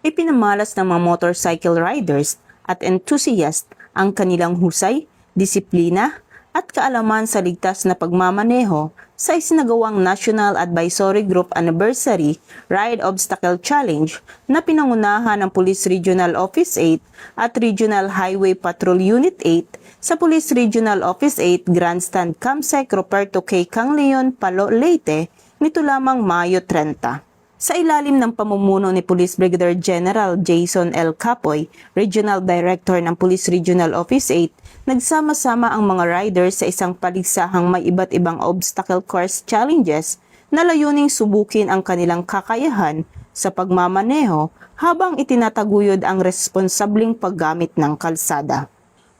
Ipinamalas ng mga motorcycle riders at enthusiast ang kanilang husay, disiplina at kaalaman sa ligtas na pagmamaneho sa isinagawang National Advisory Group Anniversary Ride Obstacle Challenge na pinangunahan ng Police Regional Office 8 at Regional Highway Patrol Unit 8 sa Police Regional Office 8 Grandstand Campsite Roberto K. Cangleon, Palo, Leyte nito lamang Mayo 30. Sa ilalim ng pamumuno ni Police Brigadier General Jason L. Capoy, Regional Director ng Police Regional Office 8, nagsama-sama ang mga riders sa isang paligsahang may iba't ibang obstacle course challenges na layuning subukin ang kanilang kakayahan sa pagmamaneho habang itinataguyod ang responsabling paggamit ng kalsada.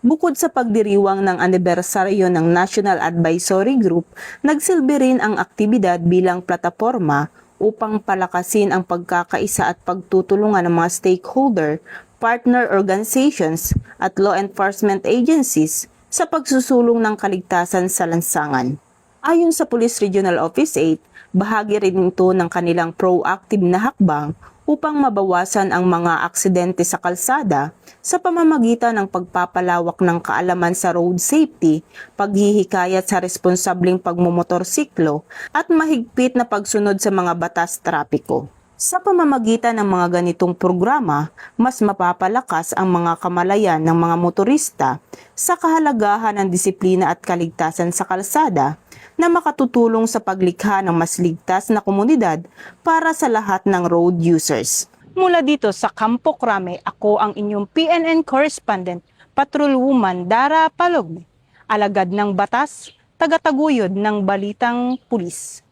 Bukod sa pagdiriwang ng anibersaryo ng National Advisory Group, nagsilbi rin ang aktibidad bilang plataporma upang palakasin ang pagkakaisa at pagtutulungan ng mga stakeholder, partner organizations at law enforcement agencies sa pagsusulong ng kaligtasan sa lansangan. Ayon sa Police Regional Office 8, bahagi rin ito ng kanilang proactive na hakbang upang mabawasan ang mga aksidente sa kalsada sa pamamagitan ng pagpapalawak ng kaalaman sa road safety, paghihikayat sa responsableng pagmumotorsiklo at mahigpit na pagsunod sa mga batas trapiko. Sa pamamagitan ng mga ganitong programa, mas mapapalakas ang mga kamalayan ng mga motorista sa kahalagahan ng disiplina at kaligtasan sa kalsada na makatutulong sa paglikha ng mas ligtas na komunidad para sa lahat ng road users. Mula dito sa Campo Crame, ako ang inyong PNN correspondent, Patrolwoman Dara Palogme, alagad ng batas, tagataguyod ng balitang pulis.